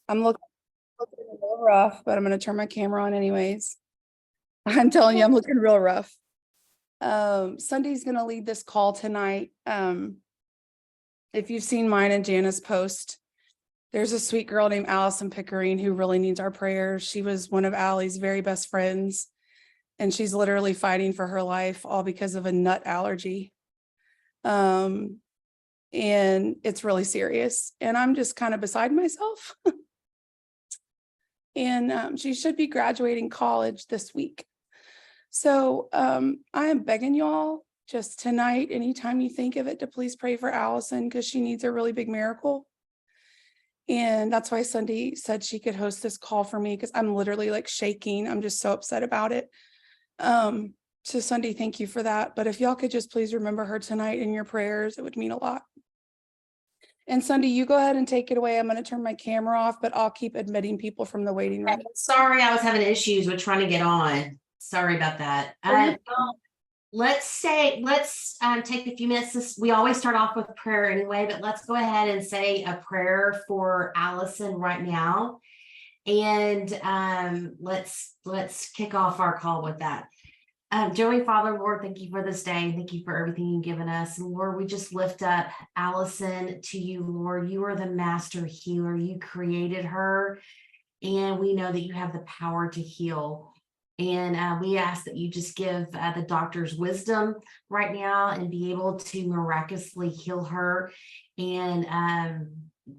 I'm looking real rough, but I'm gonna turn my camera on anyways. I'm telling you, I'm looking real rough. Sunday's gonna lead this call tonight. If you've seen mine and Jana's post, there's a sweet girl named Allison Pickering who really needs our prayers. She was one of Allie's very best friends, and she's literally fighting for her life, all because of a nut allergy. And it's really serious, and I'm just kind of beside myself. And she should be graduating college this week. So I am begging y'all just tonight, anytime you think of it, to please pray for Allison, because she needs a really big miracle. And that's why Sunday said she could host this call for me, because I'm literally like shaking. I'm just so upset about it. So Sunday, thank you for that. But if y'all could just please remember her tonight in your prayers, it would mean a lot. And Sunday, you go ahead and take it away. I'm going to turn my camera off, but I'll keep admitting people from the waiting room. Sorry, I was having issues with trying to get on. Sorry about that. Let's take a few minutes. We always start off with prayer anyway, but let's go ahead and say a prayer for Allison right now. And let's kick off our call with that. Dear Father, Lord, thank you for this day. Thank you for everything you've given us. And Lord, we just lift up Allison to you, Lord. You are the master healer. You created her, and we know that you have the power to heal. And we ask that you just give the doctors wisdom right now and be able to miraculously heal her. And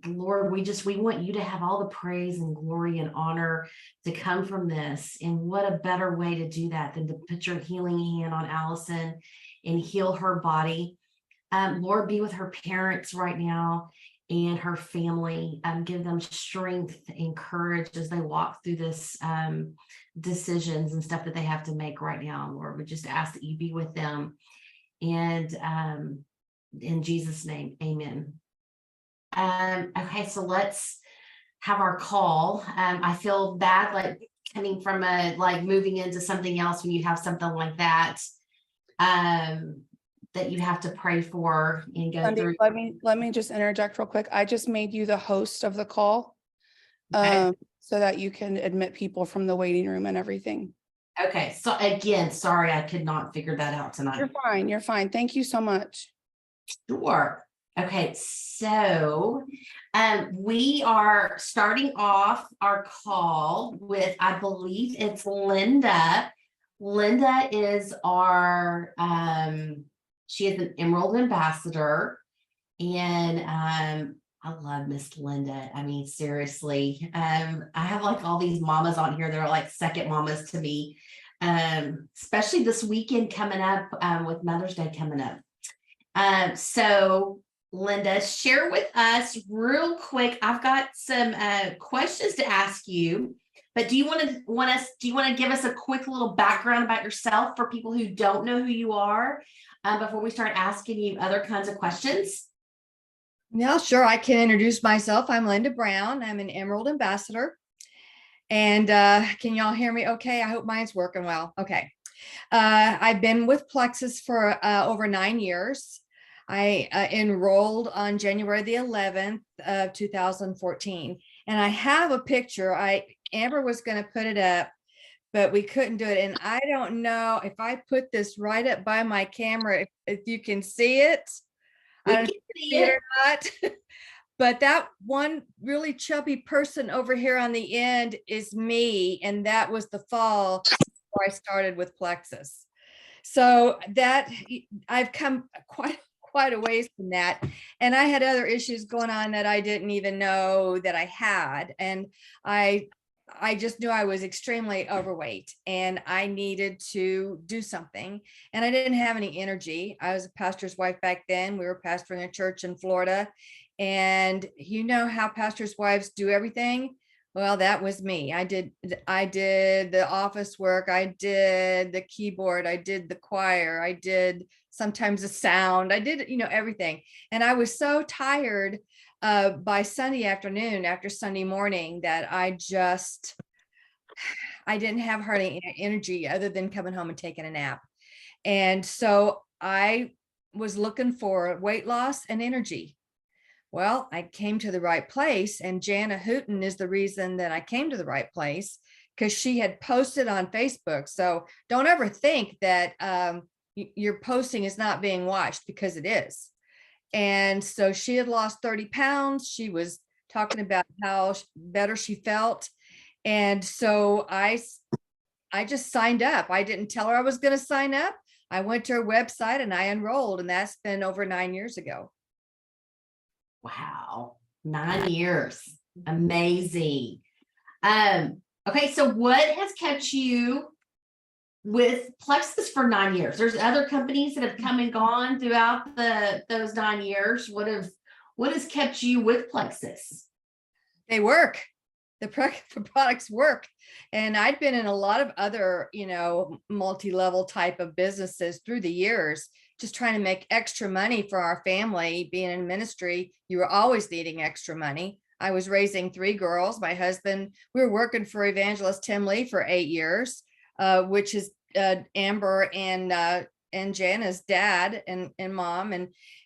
Lord, we want you to have all the praise and glory and honor to come from this. And what a better way to do that than to put your healing hand on Allison and heal her body. Lord, be with her parents right now and her family. Give them strength and courage as they walk through this decisions and stuff that they have to make right now. Lord, we just ask that you be with them. And in Jesus' name, amen. Okay, so let's have our call. I feel bad like coming from moving into something else when you have something like that that you have to pray for and go through. Let me just interject real quick. I just made you the host of the call, so that you can admit people from the waiting room and everything. Okay, so again, sorry, I could not figure that out tonight. You're fine. You're fine. Thank you so much. Sure. Okay, so we are starting off our call with, I believe it's Linda. Linda is our, she is an Emerald Ambassador, and I love Miss Linda. I mean, seriously, I have like all these mamas on here that are like second mamas to me, especially this weekend coming up with Mother's Day coming up. So Linda, share with us real quick. I've got some questions to ask you, but do you want to give us a quick little background about yourself for people who don't know who you are before we start asking you other kinds of questions? Yeah, sure. I can introduce myself. I'm Linda Brown. I'm an Emerald Ambassador. And can y'all hear me okay? I hope mine's working well. Okay. I've been with Plexus for over 9 years. I enrolled on January the 11th of 2014. And I have a picture. Amber was going to put it up, but we couldn't do it. And I don't know if I put this right up by my camera, if you can see it. I don't know if you can see it or not. But that one really chubby person over here on the end is me. And that was the fall before I started with Plexus. So that I've come quite a ways from that. And I had other issues going on that I didn't even know that I had. And I just knew I was extremely overweight and I needed to do something. And I didn't have any energy. I was a pastor's wife back then. We were pastoring a church in Florida. And you know how pastors' wives do everything? Well, that was me. I did the office work. I did the keyboard. I did the choir. I did sometimes the sound. I did, everything. And I was so tired by Sunday afternoon, after Sunday morning, that I didn't have hardly energy other than coming home and taking a nap. And so I was looking for weight loss and energy. Well, I came to the right place, and Jana Hooten is the reason that I came to the right place, because she had posted on Facebook. So don't ever think that your posting is not being watched, because it is. And so she had lost 30 pounds. She was talking about how better she felt. And so I just signed up. I didn't tell her I was going to sign up. I went to her website and I enrolled, and that's been over 9 years ago. Wow, 9 years. Amazing. Okay, so what has kept you with Plexus for 9 years? There's other companies that have come and gone throughout those 9 years. What has kept you with Plexus? They work. The products work. And I'd been in a lot of other, multi-level type of businesses through the years, just trying to make extra money for our family. Being in ministry, you were always needing extra money. I was raising 3 girls. My husband, we were working for Evangelist Tim Lee for 8 years, which is Amber and Jana's dad and mom.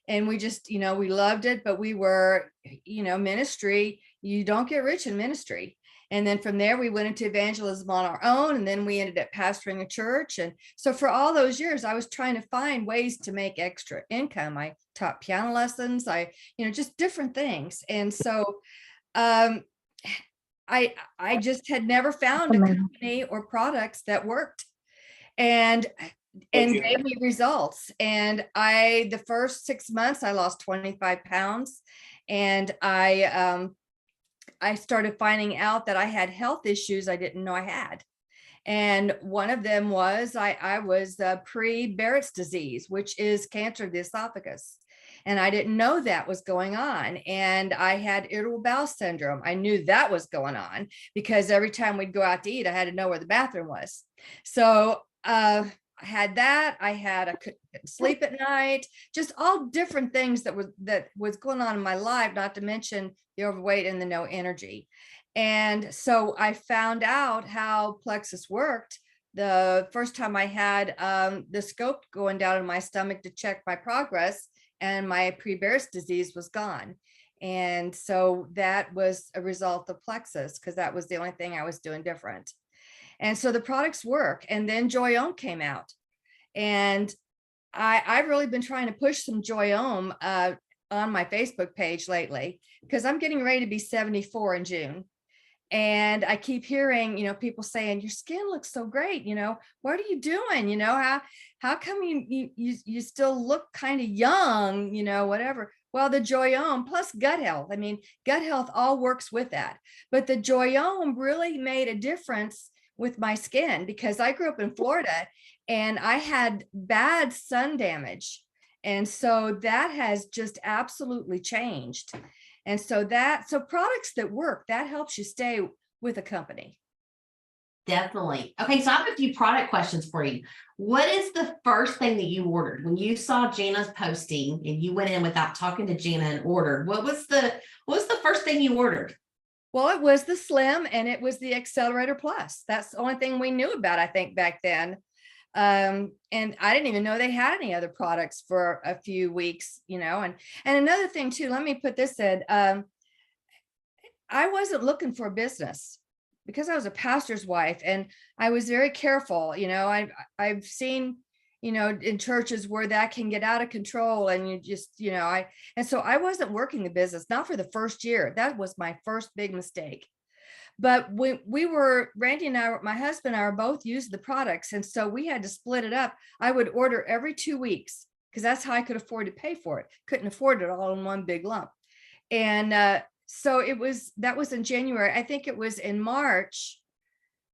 And we just, we loved it, but we were, ministry, you don't get rich in ministry. And then from there, we went into evangelism on our own. And then we ended up pastoring a church. And so for all those years, I was trying to find ways to make extra income. I taught piano lessons, just different things. And so I just had never found a company or products that worked and gave me results. And the first 6 months, I lost 25 pounds. And I started finding out that I had health issues I didn't know I had. And one of them was I was pre-Barrett's disease, which is cancer of the esophagus. And I didn't know that was going on. And I had irritable bowel syndrome. I knew that was going on because every time we'd go out to eat, I had to know where the bathroom was. So I had that. I couldn't sleep at night, just all different things that was going on in my life, not to mention the overweight and the no energy. And so I found out how Plexus worked the first time I had the scope going down in my stomach to check my progress, and my pre-Barrett's disease was gone. And so that was a result of Plexus, because that was the only thing I was doing different. And so the products work. And then Joyome came out. And I've really been trying to push some Joyome on my Facebook page lately, because I'm getting ready to be 74 in June. And I keep hearing, people saying, your skin looks so great. What are you doing? How come you still look kind of young, whatever. Well, the Joyome plus gut health. I mean, gut health all works with that. But the Joyome really made a difference with my skin, because I grew up in Florida and I had bad sun damage. And so that has just absolutely changed. And so products that work, that helps you stay with a company. Definitely. Okay, so I have a few product questions for you. What is the first thing that you ordered when you saw Jana's posting and you went in without talking to Jana and ordered? What was the first thing you ordered? Well, it was the Slim and it was the Accelerator Plus. That's the only thing we knew about, I think, back then. And I didn't even know they had any other products for a few weeks, and another thing too, let me put this in. I wasn't looking for a business because I was a pastor's wife, and I was very careful. I've seen, in churches where that can get out of control, and you just, and so I wasn't working the business, not for the first year. That was my first big mistake. But Randy and I, my husband and I, were both using the products. And so we had to split it up. I would order every 2 weeks because that's how I could afford to pay for it. Couldn't afford it all in one big lump. And so that was in January. I think it was in March,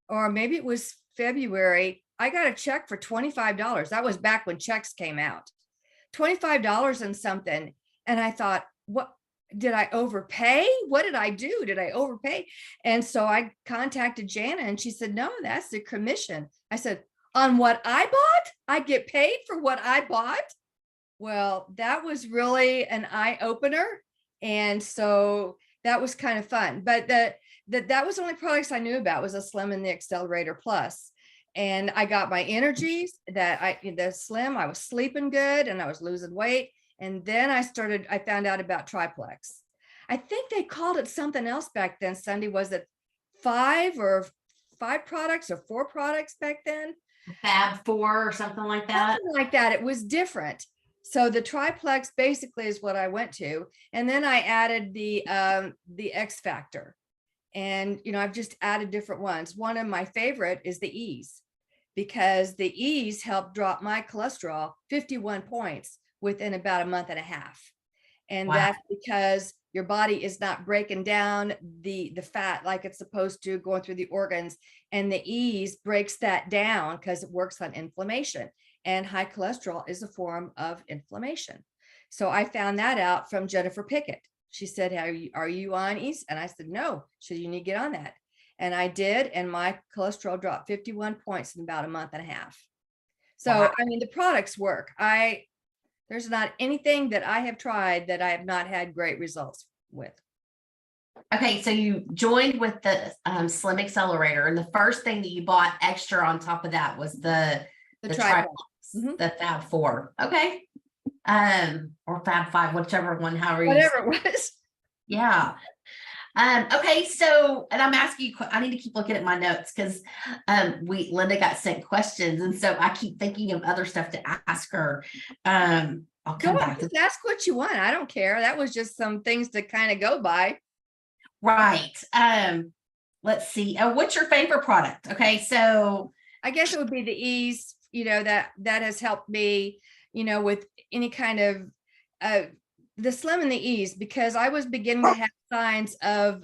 or maybe it was February. I got a check for $25. That was back when checks came out. $25 and something. And I thought, what? Did I overpay? What did I do? Did I overpay? And so I contacted Jana and she said, no, that's the commission. I said, on what I bought? I get paid for what I bought? Well, that was really an eye opener. And so that was kind of fun. But that was the only products I knew about, was a Slim and the Accelerator Plus. And I got my energies the Slim, I was sleeping good and I was losing weight. And then I found out about Triplex. I think they called it something else back then. Sunday, was it five products or 4 products back then? Fab Four or something like that. Something like that. It was different. So the triplex basically is what I went to. And then I added the X Factor. And, I've just added different ones. One of my favorite is the Ease, because the Ease helped drop my cholesterol 51 points within about a month and a half. And Wow. that's because your body is not breaking down the fat like it's supposed to, going through the organs. And the Ease breaks that down because it works on inflammation. And high cholesterol is a form of inflammation. So I found that out from Jennifer Pickett. She said, are you on Ease? And I said, no. So you need to get on that. And I did. And my cholesterol dropped 51 points in about a month and a half. So, Wow. I mean, the products work. There's not anything that I have tried that I have not had great results with. Okay, so you joined with the Slim Accelerator, and the first thing that you bought extra on top of that was the triplex. triplex, the Fab Four. Okay. Or Fab Five, whichever one, however you Whatever it was. Yeah. Okay, so, and I'm asking you, I need to keep looking at my notes because Linda got sent questions, and so I keep thinking of other stuff to ask her. I'll come Go back on, to just ask what you want. I don't care. That was just some things to kind of go by. right. Let's see. What's your favorite product? Okay, so I guess it would be the Ease, that has helped me, with any kind of the Slim and the Ease, because I was beginning to have signs of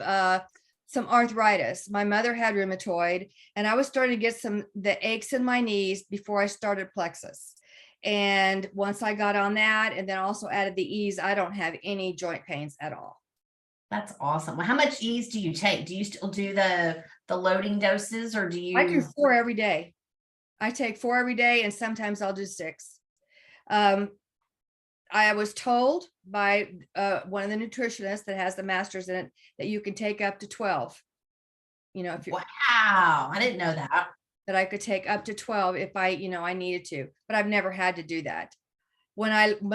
some arthritis. My mother had rheumatoid, and I was starting to get the aches in my knees before I started Plexus. And once I got on that, and then also added the Ease, I don't have any joint pains at all. that's awesome. Well, how much Ease do you take? Do you still do the loading doses, or do you? I do 4 every day. I take 4 every day, and sometimes I'll do 6. I was told by one of the nutritionists that has the masters in it that you can take up to 12. If you Wow, I didn't know that. That I could take up to 12 if I needed to, but I've never had to do that. When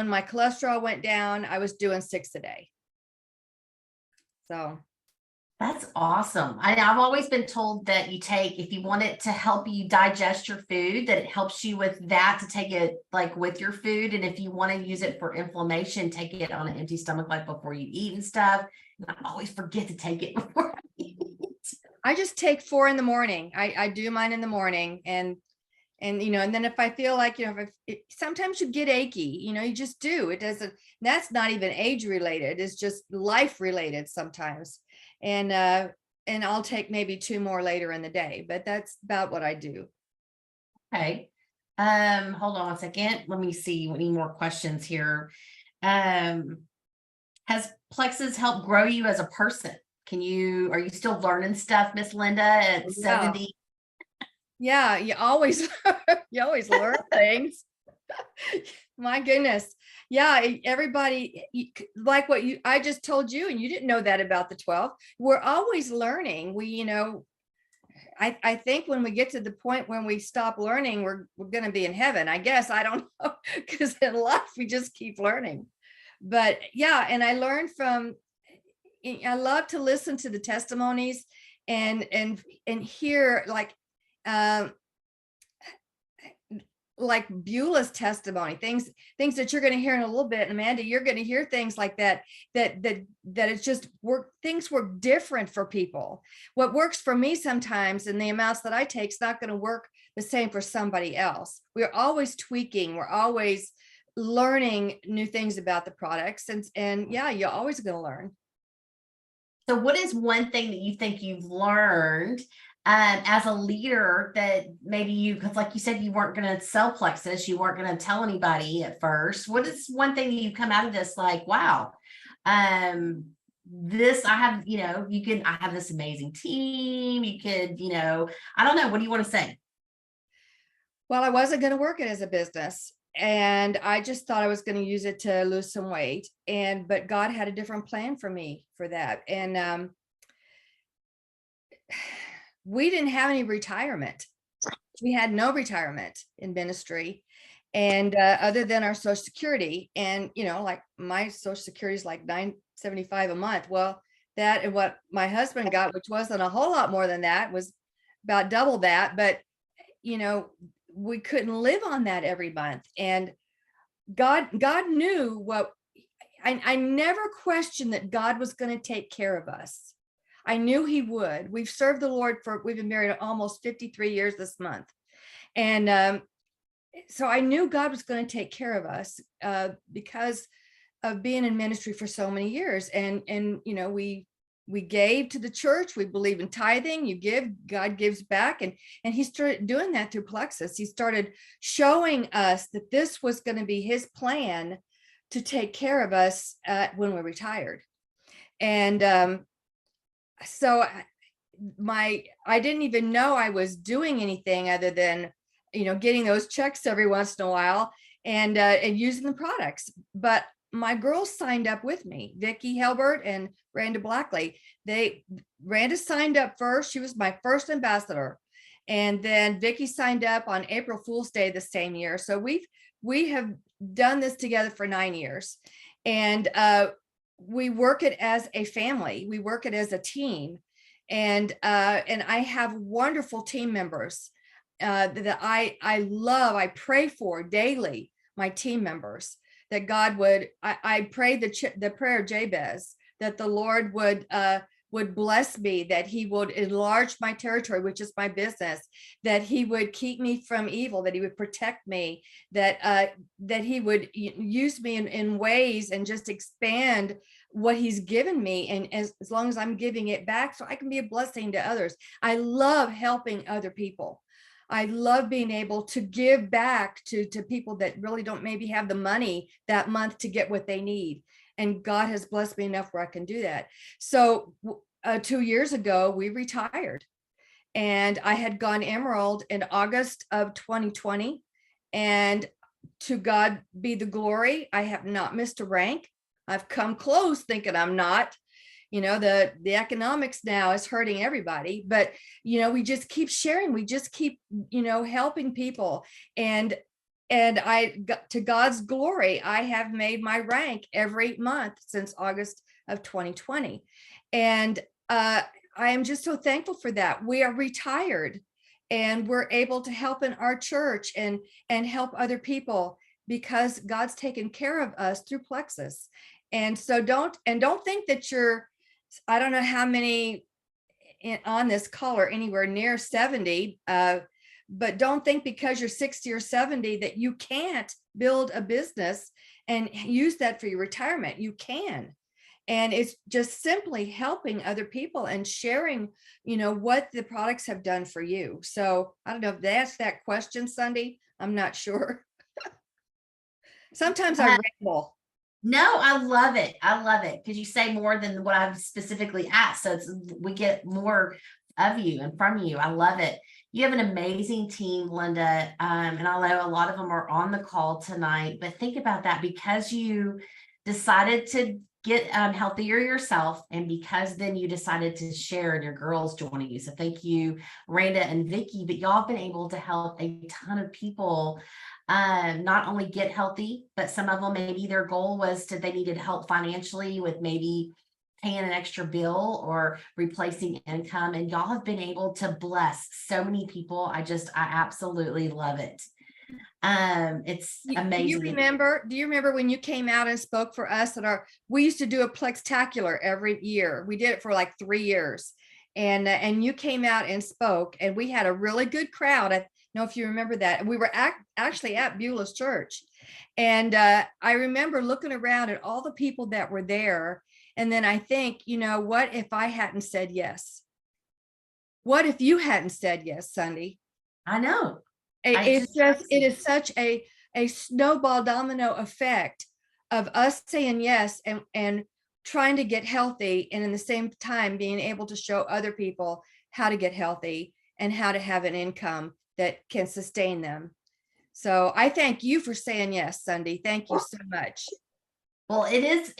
my cholesterol went down, I was doing 6 a day. So That's awesome. I've always been told that if you want it to help you digest your food, that it helps you with that, to take it like with your food. And if you want to use it for inflammation, take it on an empty stomach, like before you eat and stuff. And I always forget to take it before I eat. I just take 4 in the morning. I do mine in the morning, and and then if I feel like, sometimes you get achy, you just do. It doesn't, that's not even age related. It's just life related sometimes. And I'll take maybe 2 more later in the day, but that's about what I do. Okay. Hold on a second. Let me see any more questions here. Has Plexus helped grow you as a person? Are you still learning stuff, Miss Linda, at 70? Yeah, you always learn things. My goodness. Yeah, everybody, like what I just told you, and you didn't know that about the 12. We're always learning. I think when we get to the point when we stop learning, we're going to be in heaven. I guess, I don't know, because in life we just keep learning. But yeah, and I love to listen to the testimonies and hear like Beulah's testimony, things that you're going to hear in a little bit. And Amanda, you're going to hear things like that it's just things work different for people. What works for me sometimes, and the amounts that I take, is not going to work the same for somebody else. We're always tweaking. We're always learning new things about the products. And yeah, you're always going to learn. So what is one thing that you think you've learned as a leader that maybe because like you said, you weren't going to sell Plexus, you weren't going to tell anybody at first. What is one thing that you've come out of this like, wow, this, I have, I have this amazing team. You could, I don't know. What do you want to say? Well, I wasn't going to work it as a business. And I just thought I was going to use it to lose some weight. But God had a different plan for me for that. And we didn't have any retirement. We had no retirement in ministry. And other than our Social Security, and like my Social Security is like $75 a month. Well, that and what my husband got, which wasn't a whole lot more than that, was about double that. But, we couldn't live on that every month. And God knew what I never questioned that God was going to take care of us. I knew he would. We've served the Lord we've been married almost 53 years this month. And so I knew God was going to take care of us because of being in ministry for so many years. And we gave to the church. We believe in tithing. You give, God gives back. And he started doing that through Plexus. He started showing us that this was going to be his plan to take care of us when we're retired. And so I didn't even know I was doing anything other than, getting those checks every once in a while and using the products. But my girls signed up with me, Vicki Helbert and Randa Blackley. Randa signed up first. She was my first ambassador. And then Vicki signed up on April Fool's Day the same year. So we have done this together for 9 years. And we work it as a family. We work it as a team. And I have wonderful team members that I love. I pray for daily, my team members, that God would, I pray the prayer of Jabez, that the Lord would bless me, that he would enlarge my territory, which is my business, that he would keep me from evil, that he would protect me, that he would use me in ways and just expand what he's given me. And as long as I'm giving it back, so I can be a blessing to others. I love helping other people. I love being able to give back to people that really don't maybe have the money that month to get what they need. And God has blessed me enough where I can do that. So 2 years ago, we retired, and I had gone Emerald in August of 2020. And to God be the glory, I have not missed a rank. I've come close thinking I'm not. The economics now is hurting everybody, but we just keep sharing. We just keep helping people. And I got, to God's glory, I have made my rank every month since August of 2020. And I am just so thankful for that. We are retired and we're able to help in our church and help other people because God's taken care of us through Plexus. And so don't think that I don't know how many on this call are anywhere near 70, but don't think because you're 60 or 70 that you can't build a business and use that for your retirement. You can. And it's just simply helping other people and sharing, what the products have done for you. So I don't know if that's that question, Sunday. I'm not sure. Sometimes I ramble. No, I love it. I love it because you say more than what I've specifically asked. So we get more of you and from you. I love it. You have an amazing team, Linda. And I know a lot of them are on the call tonight, but think about that because you decided to get healthier yourself. And because then you decided to share and your girls joining you. So thank you, Randa and Vicki, but y'all have been able to help a ton of people not only get healthy, but some of them, maybe their goal was they needed help financially with maybe paying an extra bill or replacing income. And y'all have been able to bless so many people. I absolutely love it. It's amazing. Do you remember when you came out and spoke for us we used to do a Plextacular every year. We did it for like 3 years. And you came out and spoke, and we had a really good crowd. I know if you remember that. We were actually at Beulah's church. And I remember looking around at all the people that were there. And then I think, what if I hadn't said yes? What if you hadn't said yes, Sunday? I know. It is such a snowball domino effect of us saying yes and trying to get healthy, and in the same time being able to show other people how to get healthy and how to have an income that can sustain them. So I thank you for saying yes, Sunday. Thank you so much. Well, it's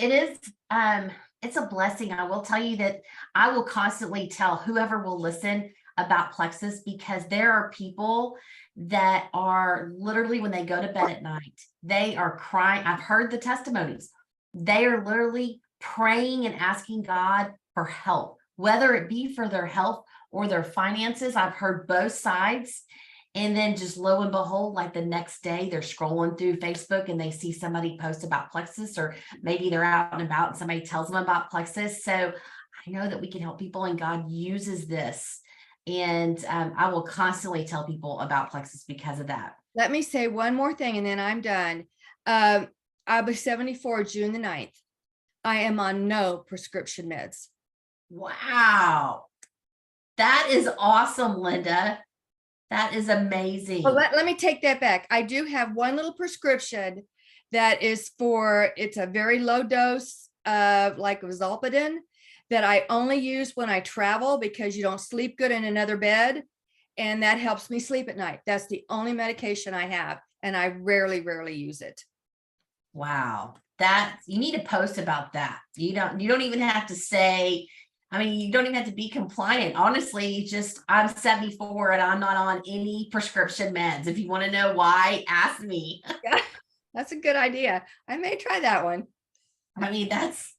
a blessing. I will tell you that I will constantly tell whoever will listen about Plexus, because there are people that are literally, when they go to bed at night, they are crying. I've heard the testimonies. They are literally praying and asking God for help, whether it be for their health or their finances. I've heard both sides. And then just lo and behold, like the next day, they're scrolling through Facebook and they see somebody post about Plexus, or maybe they're out and about and somebody tells them about Plexus. So I know that we can help people, and God uses this. And I will constantly tell people about Plexus because of that. Let me say one more thing and then I'm done. I was 74, June the 9th. I am on no prescription meds. Wow. That is awesome, Linda. That is amazing. Well, let me take that back. I do have one little prescription that is for, it's a very low dose of like Zolpidem that I only use when I travel because you don't sleep good in another bed. And that helps me sleep at night. That's the only medication I have. And I rarely use it. Wow. That you need to post about that. You don't even have to say, I mean, you don't even have to be compliant. Honestly, just I'm 74 and I'm not on any prescription meds. If you want to know why, ask me. Yeah, that's a good idea. I may try that one. I mean, that's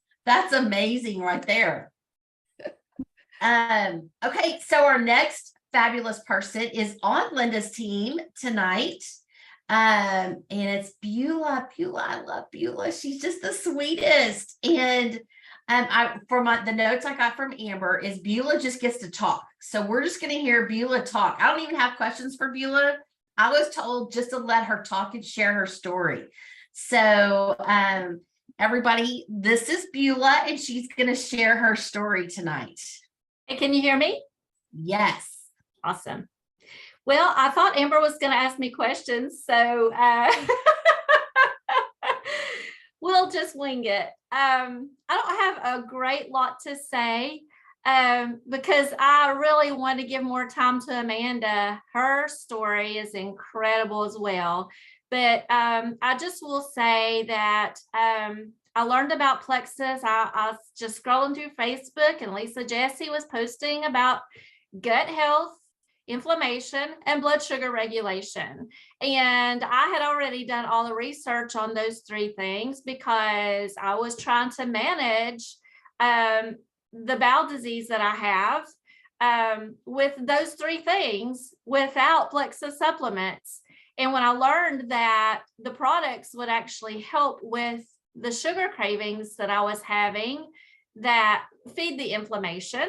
amazing right there. Okay, so our next fabulous person is on Linda's team tonight. And it's Beulah. I love Beulah. She's just the sweetest. And the notes I got from Amber is Beulah just gets to talk. So we're just going to hear Beulah talk. I don't even have questions for Beulah. I was told just to let her talk and share her story. So everybody, this is Beulah, and she's going to share her story tonight. Hey, can you hear me? Yes. Awesome. Well, I thought Amber was going to ask me questions, so we'll just wing it. I don't have a great lot to say because I really want to give more time to Amanda. Her story is incredible as well. But I just will say that I learned about Plexus. I was just scrolling through Facebook, and Lisa Jesse was posting about gut health, inflammation, and blood sugar regulation. And I had already done all the research on those three things because I was trying to manage the bowel disease that I have with those three things without Plexus supplements. And when I learned that the products would actually help with the sugar cravings that I was having that feed the inflammation,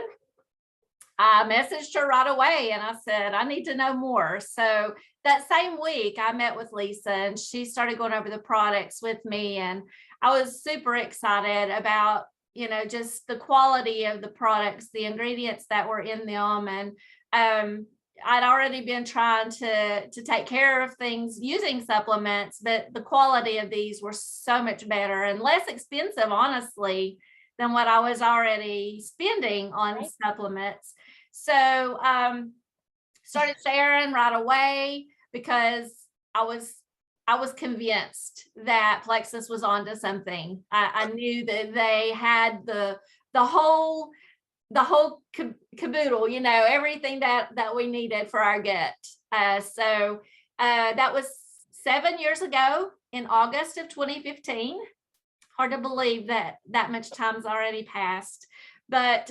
I messaged her right away and I said, I need to know more. So that same week I met with Lisa and she started going over the products with me. And I was super excited about, just the quality of the products, the ingredients that were in them. And I'd already been trying to take care of things using supplements, but the quality of these were so much better and less expensive, honestly, than what I was already spending on supplements. So started sharing right away because I was convinced that Plexus was onto something. I knew that they had the whole caboodle, everything that we needed for our gut. So that was 7 years ago in August of 2015. Hard to believe that much time's already passed. But,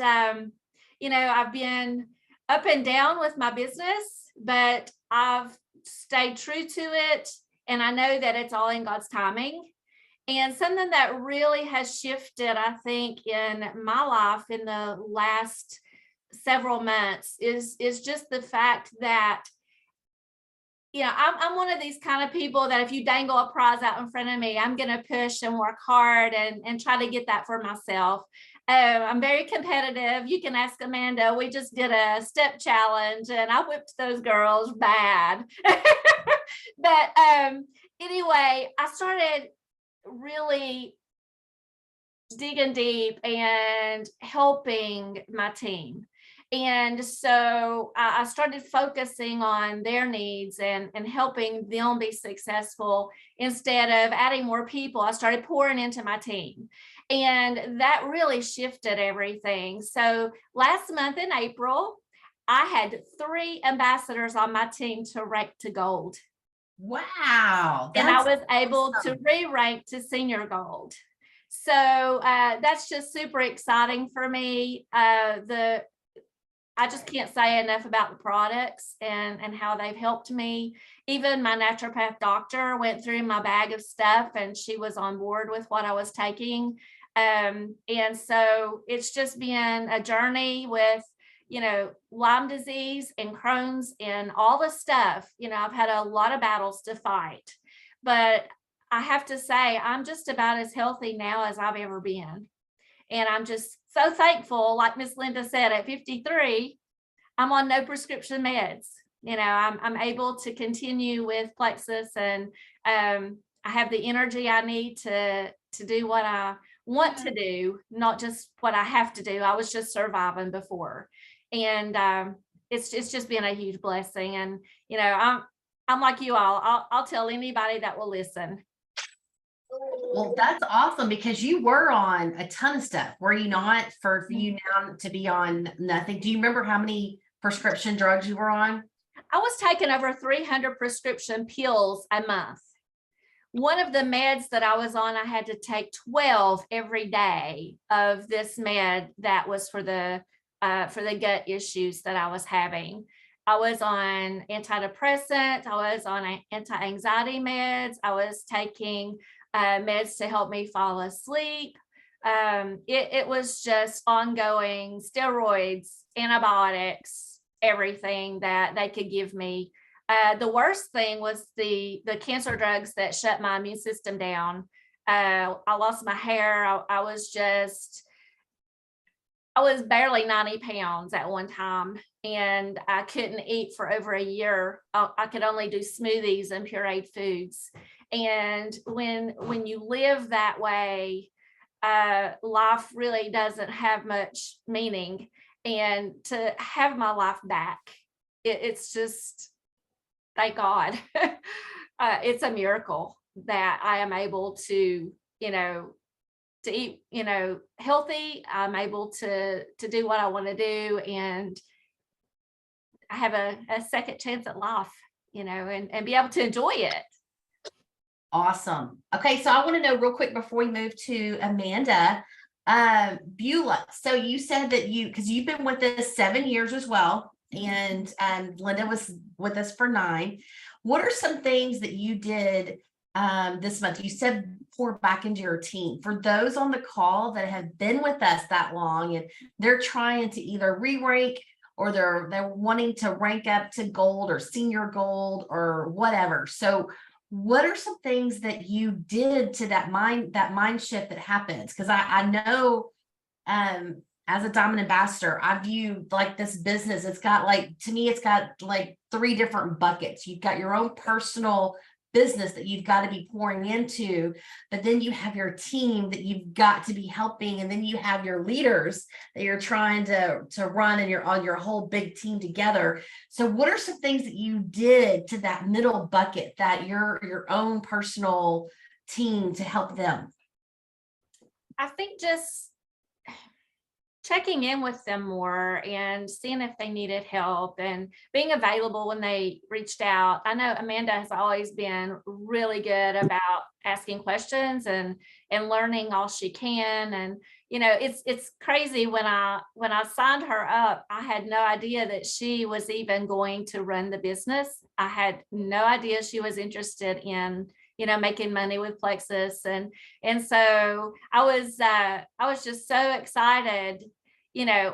I've been up and down with my business, but I've stayed true to it. And I know that it's all in God's timing. And something that really has shifted, I think, in my life in the last several months is just the fact that, I'm one of these kind of people that if you dangle a prize out in front of me, I'm going to push and work hard and try to get that for myself. I'm very competitive. You can ask Amanda. We just did a step challenge and I whipped those girls bad. But anyway, I started really digging deep and helping my team. And so I started focusing on their needs and helping them be successful instead of adding more people. I started pouring into my team. And that really shifted everything. So last month in April, I had 3 ambassadors on my team to rank to gold. Wow. And I was able to re-rank to senior gold. So that's just super exciting for me. I just can't say enough about the products and how they've helped me. Even my naturopath doctor went through my bag of stuff and she was on board with what I was taking. And so it's just been a journey with, Lyme disease and Crohn's and all the stuff. I've had a lot of battles to fight, but I have to say, I'm just about as healthy now as I've ever been. And I'm just so thankful, like Miss Linda said, at 53, I'm on no prescription meds. I'm able to continue with Plexus, and I have the energy I need to do what I want to do, not just what I have to do. I was just surviving before. And it's just been a huge blessing. And, I'm like you all, I'll tell anybody that will listen. Well, that's awesome because you were on a ton of stuff, were you not? For you now to be on nothing. Do you remember how many prescription drugs you were on? I was taking over 300 prescription pills a month. One of the meds that I was on, I had to take 12 every day of this med that was for the gut issues that I was having. I was on antidepressants. I was on anti-anxiety meds. I was taking meds to help me fall asleep. It was just ongoing steroids, antibiotics, everything that they could give me. The worst thing was the cancer drugs that shut my immune system down. I lost my hair. I was barely 90 pounds at one time, and I couldn't eat for over a year. I could only do smoothies and pureed foods. And when you live that way, life really doesn't have much meaning. And to have my life back, it's just, thank God. It's a miracle that I am able to, to eat, healthy. I'm able to do what I want to do, and I have a second chance at life, and be able to enjoy it. Awesome. Okay, so I want to know real quick before we move to Amanda, Beulah. So you said that because you've been with us 7 years as well, and Linda was with us for 9. What are some things that you did this month? You said pour back into your team. For those on the call that have been with us that long and they're trying to either re-rank or they're wanting to rank up to gold or senior gold or whatever. So what are some things that you did to that mind shift that happens? Because I know as a Diamond Ambassador, I view like this business, it's got to me, it's got like 3 different buckets. You've got your own personal business that you've got to be pouring into, but then you have your team that you've got to be helping, and then you have your leaders that you're trying to run, and you're on your whole big team together. So what are some things that you did to that middle bucket, that your own personal team, to help them? I think just checking in with them more and seeing if they needed help and being available when they reached out. I know Amanda has always been really good about asking questions and learning all she can. And, it's crazy when I signed her up, I had no idea that she was even going to run the business. I had no idea she was interested in making money with Plexus. And so I was just so excited.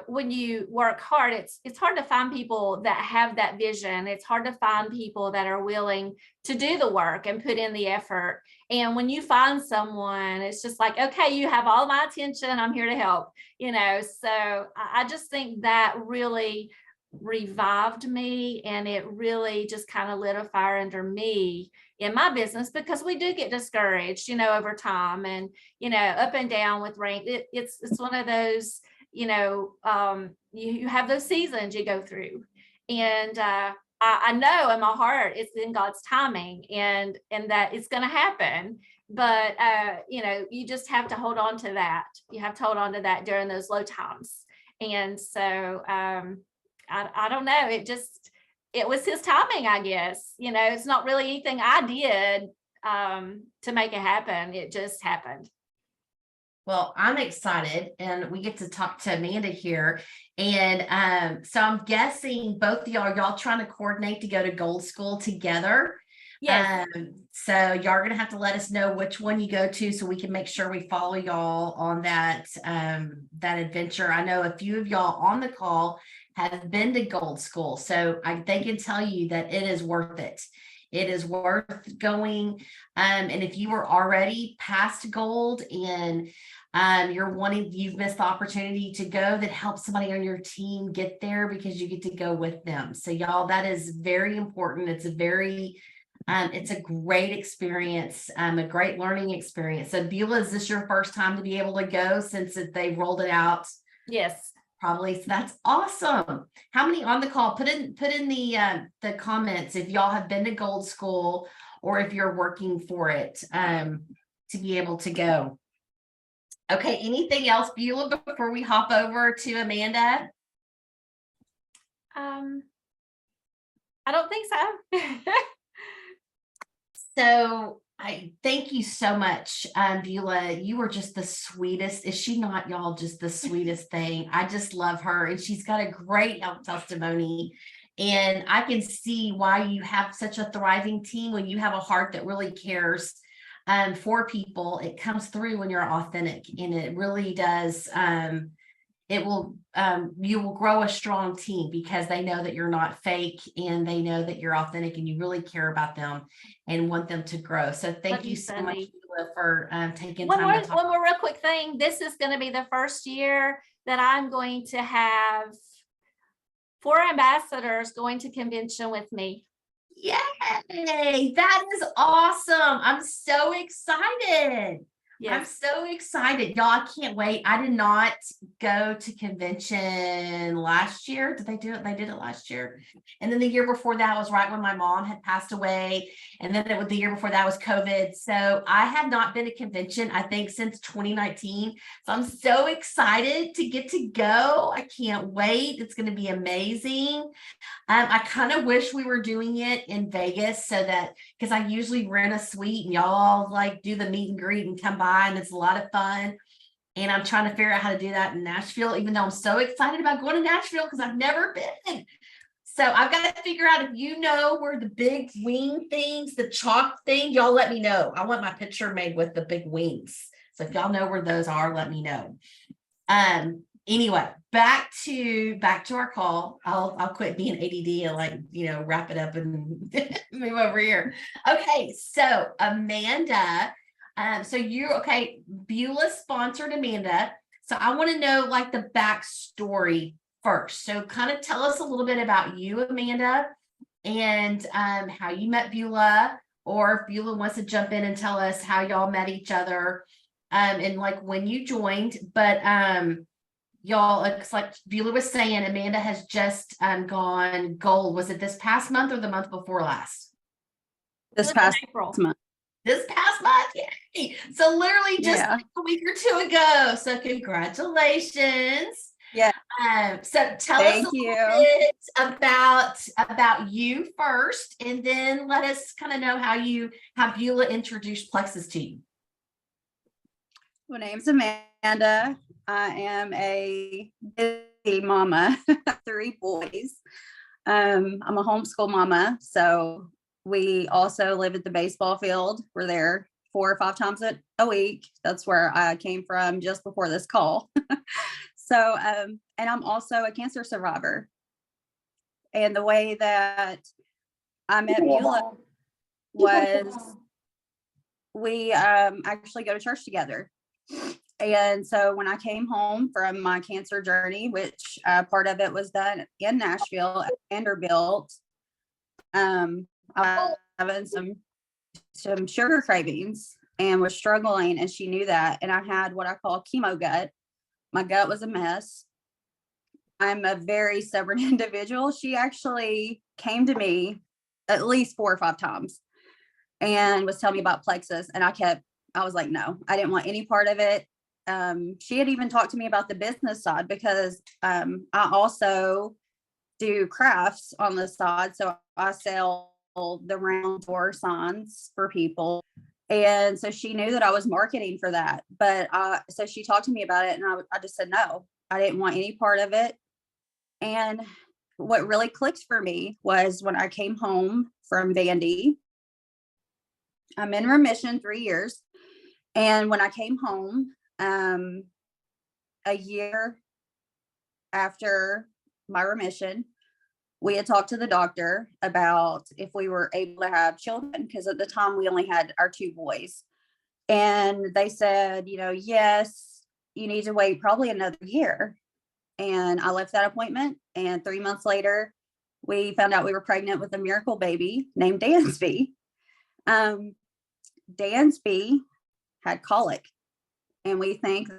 When you work hard, it's hard to find people that have that vision. It's hard to find people that are willing to do the work and put in the effort. And when you find someone, it's just like, okay, you have all my attention. I'm here to help, So I just think that really revived me, and it really just kind of lit a fire under me in my business, because we do get discouraged, over time, and, up and down with rank. It's one of those, you have those seasons you go through, and I know in my heart it's in God's timing, and that it's going to happen. But you just have to hold on to that. You have to hold on to that during those low times. And so I don't know. It was his timing, I guess. It's not really anything I did to make it happen. It just happened. Well, I'm excited and we get to talk to Amanda here. And so I'm guessing both of y'all trying to coordinate to go to Gold School together. Yes. So y'all are gonna have to let us know which one you go to so we can make sure we follow y'all on that adventure. I know a few of y'all on the call have been to Gold School, so they can tell you that it is worth it. It is worth going. And if you were already past Gold and you've missed the opportunity to go, that help somebody on your team get there because you get to go with them. So y'all, that is very important. It's a great experience, a great learning experience. So Beulah, is this your first time to be able to go since they rolled it out? Yes. Probably. So that's awesome. How many on the call? Put in the comments if y'all have been to Gold School or if you're working for it to be able to go. Okay, anything else, Beulah, before we hop over to Amanda? I don't think so. So I thank you so much, Beulah. You were just the sweetest. Is she not, y'all, just the sweetest thing? I just love her, and she's got a great health testimony. And I can see why you have such a thriving team when you have a heart that really cares for people. It comes through when you're authentic, and it really does. You will grow a strong team because they know that you're not fake and they know that you're authentic and you really care about them and want them to grow. So thank Love you you, so much, Cindy. Beulah, for taking One time to talk. more real quick thing. This is going to be the first year that I'm going to have 4 ambassadors going to convention with me. Yay! That is awesome. I'm so excited. Yes. I'm so excited. Y'all, I can't wait. I did not go to convention last year. Did they do it? They did it last year. And then the year before that was right when my mom had passed away. And then the year before that was COVID. So I have not been to convention, I think, since 2019. So I'm so excited to get to go. I can't wait. It's going to be amazing. I kind of wish we were doing it in Vegas so that, because I usually rent a suite and y'all like do the meet and greet and come by, and it's a lot of fun. And I'm trying to figure out how to do that in Nashville, even though I'm so excited about going to Nashville because I've never been. So I've got to figure out if you know where the big wing things, the chalk thing, y'all let me know. I want my picture made with the big wings. So if y'all know where those are, let me know. Anyway, back to our call. I'll quit being ADD and wrap it up and move over here. Okay, so Amanda, Beulah sponsored Amanda. So I want to know the backstory first. So kind of tell us a little bit about you, Amanda, and how you met Beulah, or if Beulah wants to jump in and tell us how y'all met each other, and when you joined. But y'all, it's like Beulah was saying, Amanda has just gone gold. Was it this past month or the month before last? This past April. month. This past month, yay! So literally just a week or two ago. So congratulations. Yeah. So tell us a little bit about you first, and then let us kind of know how Beulah introduced Plexus to you. My name's Amanda. I am a busy mama, 3 boys. I'm a homeschool mama, so we also live at the baseball field. We're there 4 or 5 times a week. That's where I came from just before this call. So, and I'm also a cancer survivor. And the way that I met Beulah was we actually go to church together. And so when I came home from my cancer journey, which part of it was done in Nashville at Vanderbilt, I was having some sugar cravings and was struggling, and she knew that. And I had what I call chemo gut. My gut was a mess. I'm a very stubborn individual. She actually came to me at least 4 or 5 times and was telling me about Plexus. And I was like, no, I didn't want any part of it. She had even talked to me about the business side because I also do crafts on the side. So I sell the round door signs for people. And so she knew that I was marketing for that. But so she talked to me about it, and I just said no. I didn't want any part of it. And what really clicked for me was when I came home from Vandy. I'm in remission 3 years. And when I came home, a year after my remission, we had talked to the doctor about if we were able to have children, because at the time we only had our 2 boys. And they said, yes, you need to wait probably another year. And I left that appointment. And 3 months later, we found out we were pregnant with a miracle baby named Dansby. Dansby had colic. And we think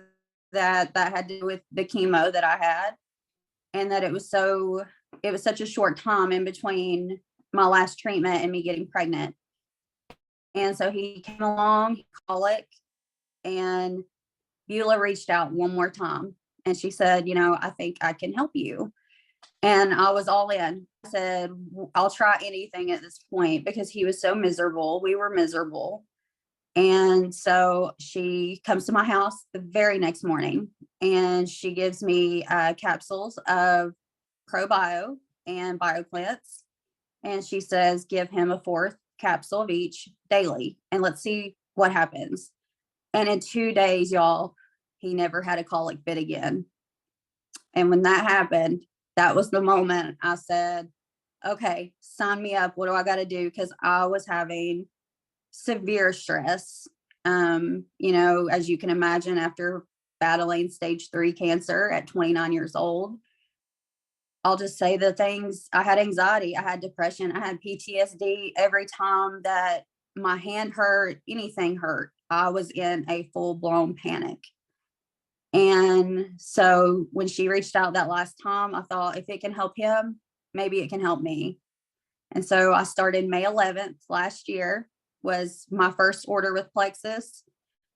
that had to do with the chemo that I had, and that it was such a short time in between my last treatment and me getting pregnant. And so he came along, colic, and Beulah reached out one more time, and she said, I think I can help you. And I was all in. I said, I'll try anything at this point, because he was so miserable. We were miserable. And so she comes to my house the very next morning, and she gives me capsules of ProBio and BioClits. And she says, give him a 4th capsule of each daily, and let's see what happens. And in 2 days, y'all, he never had a colic fit again. And when that happened, that was the moment I said, okay, sign me up. What do I got to do? Because I was having severe stress. As you can imagine, after battling stage 3 cancer at 29 years old, I'll just say the things. I had anxiety, I had depression, I had PTSD. Every time that my hand hurt, anything hurt, I was in a full-blown panic. And so when she reached out that last time, I thought, if it can help him, maybe it can help me. And so I started May 11th last year, was my first order with Plexus.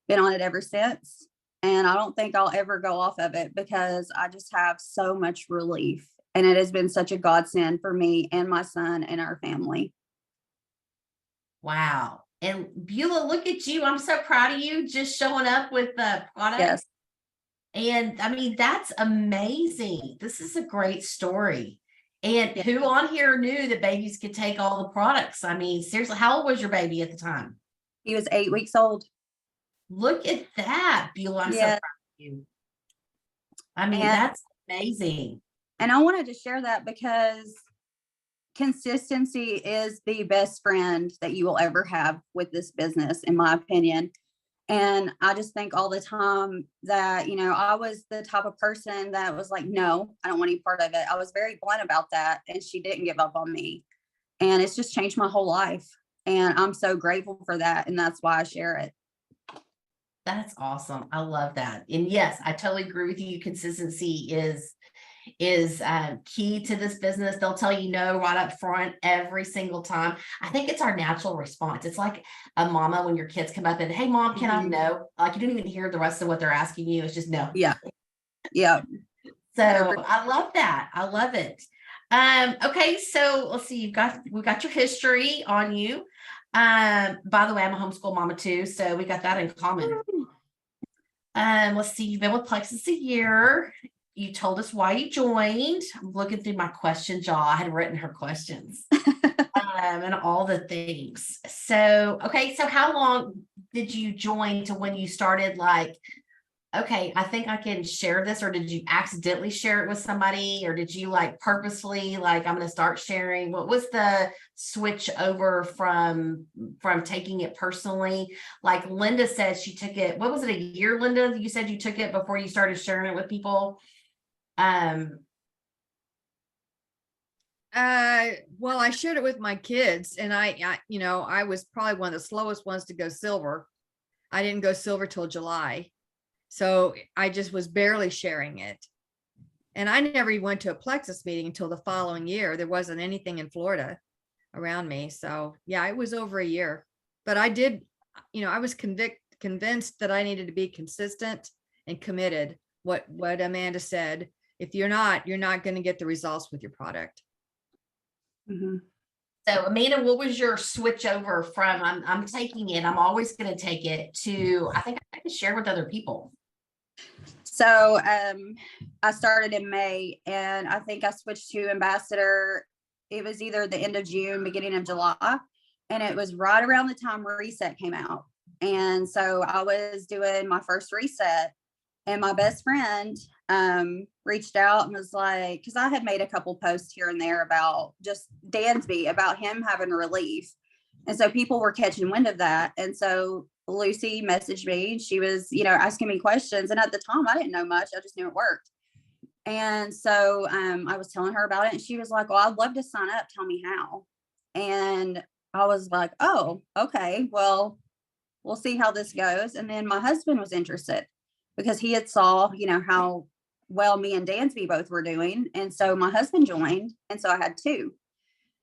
Been on it ever since. And I don't think I'll ever go off of it, because I just have so much relief. And it has been such a godsend for me and my son and our family. Wow. And Beulah, look at you. I'm so proud of you, just showing up with the product. Yes. And I mean, that's amazing. This is a great story. And Yeah. who on here knew that babies could take all the products? I mean, seriously, how old was your baby at the time? He was 8 weeks old. Look at that, Beulah. I'm so Yeah. proud of you. I mean, And- that's amazing. And I wanted to share that because consistency is the best friend that you will ever have with this business, in my opinion. And I just think all the time that, I was the type of person that was like, no, I don't want any part of it. I was very blunt about that. And she didn't give up on me. And it's just changed my whole life. And I'm so grateful for that. And that's why I share it. That's awesome. I love that. And yes, I totally agree with you. Consistency is key to this business. They'll tell you no right up front every single time. I think it's our natural response. It's like a mama when your kids come up and, hey, mom, can I no? Like, you don't even hear the rest of what they're asking you. It's just no. Yeah. Yeah. So I love that. I love it. Okay, so let's see. We've got your history on you. By the way, I'm a homeschool mama too, so we got that in common. Let's see. You've been with Plexus a year. You told us why you joined. I'm looking through my questions, y'all. I had written her questions and all the things. So, okay. So how long did you join to when you started like, okay, I think I can share this, or did you accidentally share it with somebody, or did you like purposefully, like, I'm going to start sharing? What was the switch over from taking it personally? Like Linda said she took it, what was it, a year, Linda? You said you took it before you started sharing it with people. Well, I shared it with my kids, and I was probably one of the slowest ones to go silver. I didn't go silver till July. So I just was barely sharing it. And I never even went to a Plexus meeting until the following year. There wasn't anything in Florida around me. So yeah, it was over a year, but I did, I was convinced that I needed to be consistent and committed. What Amanda said, if you're not going to get the results with your product. Mm-hmm. So Amanda, what was your switch over from I'm taking it, I'm always going to take it, to I think I can share with other people? So I started in May, and I think I switched to ambassador. It was either the end of June, beginning of July, and it was right around the time reset came out. And so I was doing my first reset, and my best friend reached out and was like, because I had made a couple posts here and there about just Dansby, about him having relief. And so people were catching wind of that. And so Lucy messaged me, and she was, asking me questions. And at the time, I didn't know much. I just knew it worked. And so I was telling her about it, and she was like, well, I'd love to sign up. Tell me how. And I was like, oh, okay, well, we'll see how this goes. And then my husband was interested because he had saw, how well me and Dansby both were doing. And so my husband joined. And so I had two.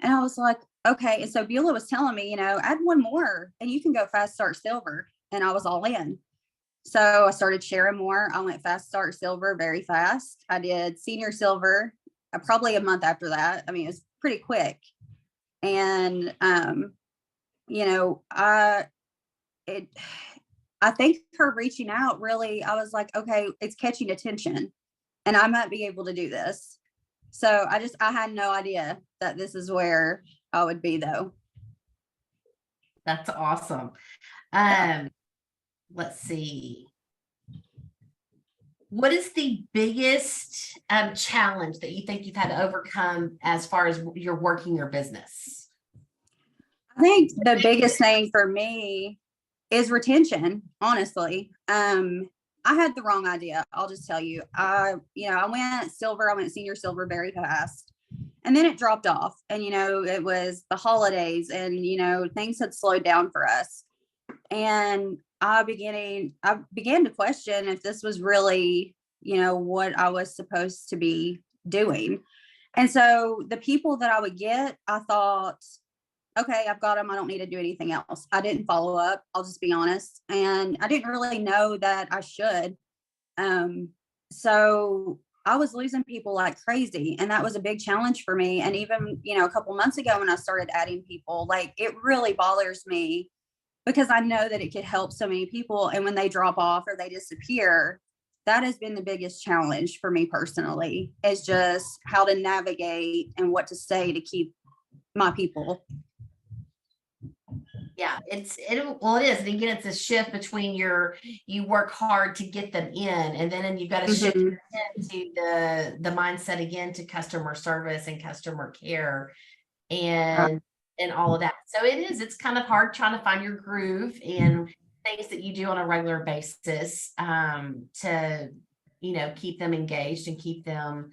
And I was like, okay. And so Beulah was telling me, add one more and you can go fast start silver. And I was all in. So I started sharing more. I went fast start silver very fast. I did senior silver probably a month after that. I mean, it was pretty quick. And, I think her reaching out really, I was like, okay, it's catching attention and I might be able to do this. So I had no idea that this is where I would be though. That's awesome. Let's see. What is the biggest challenge that you think you've had to overcome as far as you're working your business? I think the biggest thing for me is retention, honestly. I had the wrong idea. I'll just tell you. I went silver, I went senior silver very fast. And then it dropped off. And it was the holidays and things had slowed down for us. And I began to question if this was really, what I was supposed to be doing. And so the people that I would get, I thought, okay, I've got them. I don't need to do anything else. I didn't follow up. I'll just be honest. And I didn't really know that I should. So I was losing people like crazy. And that was a big challenge for me. And even, a couple months ago when I started adding people, like it really bothers me because I know that it could help so many people. And when they drop off or they disappear, that has been the biggest challenge for me personally, is just how to navigate and what to say to keep my people. Yeah, it is. And again, it's a shift between you work hard to get them in, and then you've got to shift into the mindset again to customer service and customer care and all of that. So it's kind of hard trying to find your groove and things that you do on a regular basis to, keep them engaged and keep them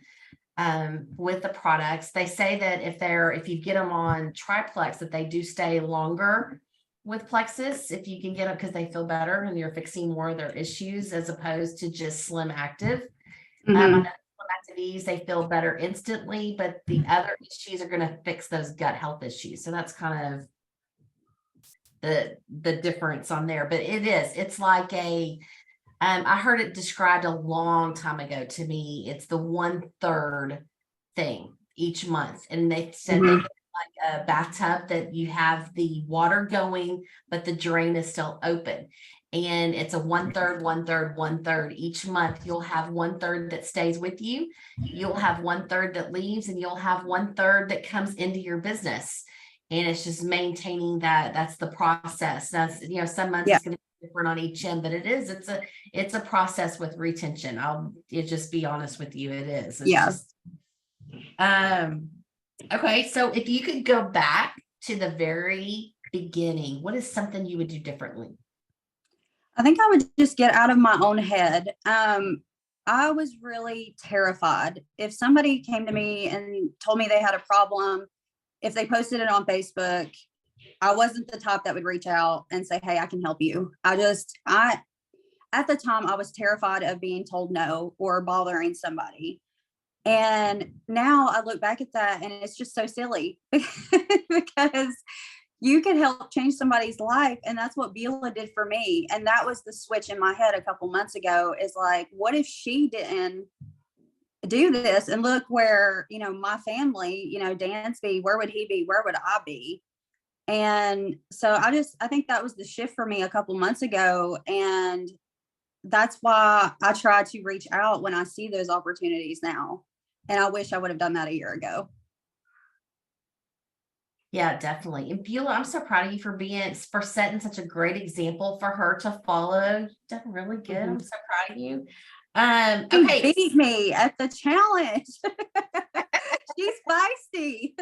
with the products. They say that if you get them on triplex, that they do stay longer with Plexus if you can get them because they feel better and you're fixing more of their issues as opposed to just Slim Active. I know Slim Active, they feel better instantly, but the other issues are going to fix those gut health issues. So that's kind of the difference on there. But it's like I heard it described a long time ago to me. It's the 1/3 thing each month. And they said that like a bathtub that you have the water going, but the drain is still open. And it's a 1/3, 1/3, 1/3 each month. You'll have 1/3 that stays with you. You'll have 1/3 that leaves, and you'll have 1/3 that comes into your business. And it's just maintaining that's the process. That's, some months it's going to be different on each end, but it's a process with retention. I'll just be honest with you. It is. It's okay. So if you could go back to the very beginning, what is something you would do differently? I think I would just get out of my own head. I was really terrified. If somebody came to me and told me they had a problem, if they posted it on Facebook, I wasn't the type that would reach out and say, hey, I can help you. At the time I was terrified of being told no or bothering somebody. And now I look back at that and it's just so silly because you could help change somebody's life. And that's what Beulah did for me. And that was the switch in my head a couple months ago, is like, what if she didn't do this, and look where, my family, Dansby, where would he be? Where would I be? And so I think that was the shift for me a couple months ago. And that's why I try to reach out when I see those opportunities now. And I wish I would have done that a year ago. Yeah, definitely. And Beulah, I'm so proud of you for setting such a great example for her to follow. You've done really good. I'm so proud of you. Okay. She beat me at the challenge. She's feisty.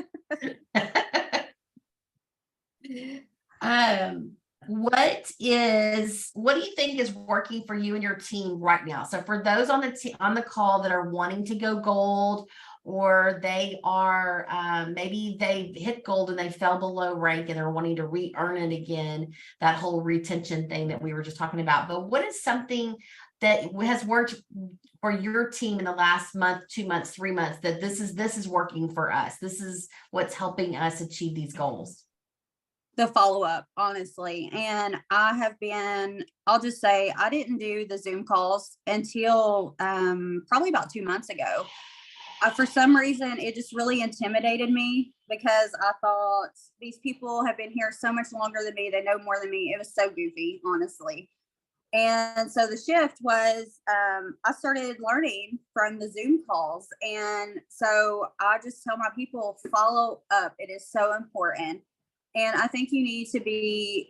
What do you think is working for you and your team right now? So for those on the call that are wanting to go gold, or they are maybe they hit gold and they fell below rank and they're wanting to re-earn it again, that whole retention thing that we were just talking about. But what is something that has worked for your team in the last month, 2 months, 3 months, that this is working for us? This is what's helping us achieve these goals. The follow-up, honestly. And I'll just say, I didn't do the Zoom calls until probably about 2 months ago. For some reason, it just really intimidated me, because I thought, these people have been here so much longer than me. They know more than me. It was so goofy, honestly. And so the shift was, I started learning from the Zoom calls. And so I just tell my people, follow up. It is so important. And I think you need to be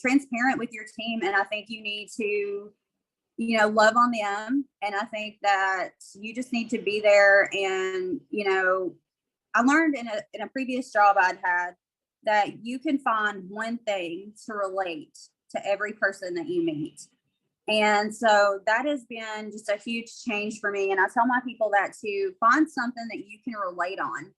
transparent with your team. And I think you need to, love on them. And I think that you just need to be there. And, I learned in a previous job I'd had that you can find one thing to relate to every person that you meet. And so that has been just a huge change for me. And I tell my people that, to find something that you can relate on,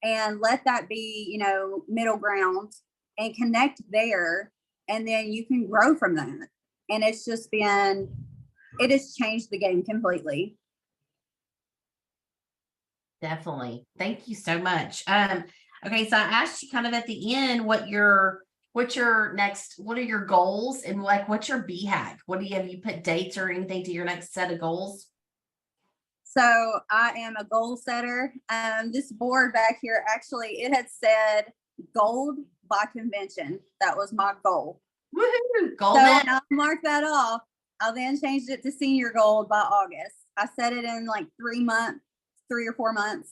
and let that be, middle ground, and connect there. And then you can grow from that. And it has changed the game completely. Definitely. Thank you so much. Okay, so I asked you kind of at the end what are your goals, and what's your BHAG? Have you put dates or anything to your next set of goals? So I am a goal setter. This board back here, actually, it had said gold by convention. That was my goal. Woohoo! Gold. So when I marked that off, I then changed it to senior gold by August. I set it in like 3 or 4 months.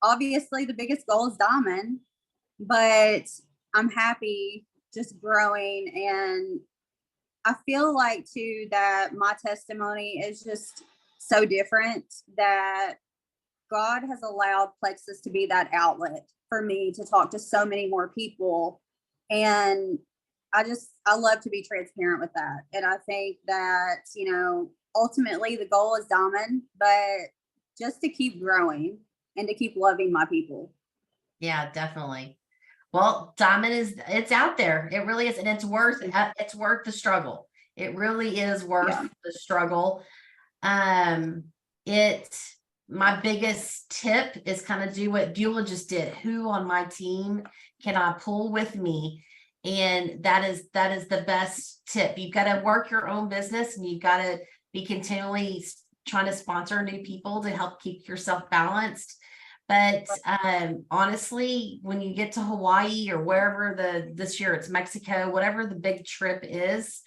Obviously the biggest goal is diamond, but I'm happy just growing. And I feel like too, that my testimony is just so different, that God has allowed Plexus to be that outlet for me to talk to so many more people. And I love to be transparent with that. And I think that, ultimately the goal is diamond, but just to keep growing and to keep loving my people. Yeah, definitely. Well, diamond it's out there. It really is. And it's worth the struggle. It really is worth the struggle. My biggest tip is kind of do what Beulah just did. Who on my team can I pull with me? And that is the best tip. You've got to work your own business, and you've got to be continually trying to sponsor new people to help keep yourself balanced. But honestly, when you get to Hawaii or wherever this year it's Mexico, whatever the big trip is,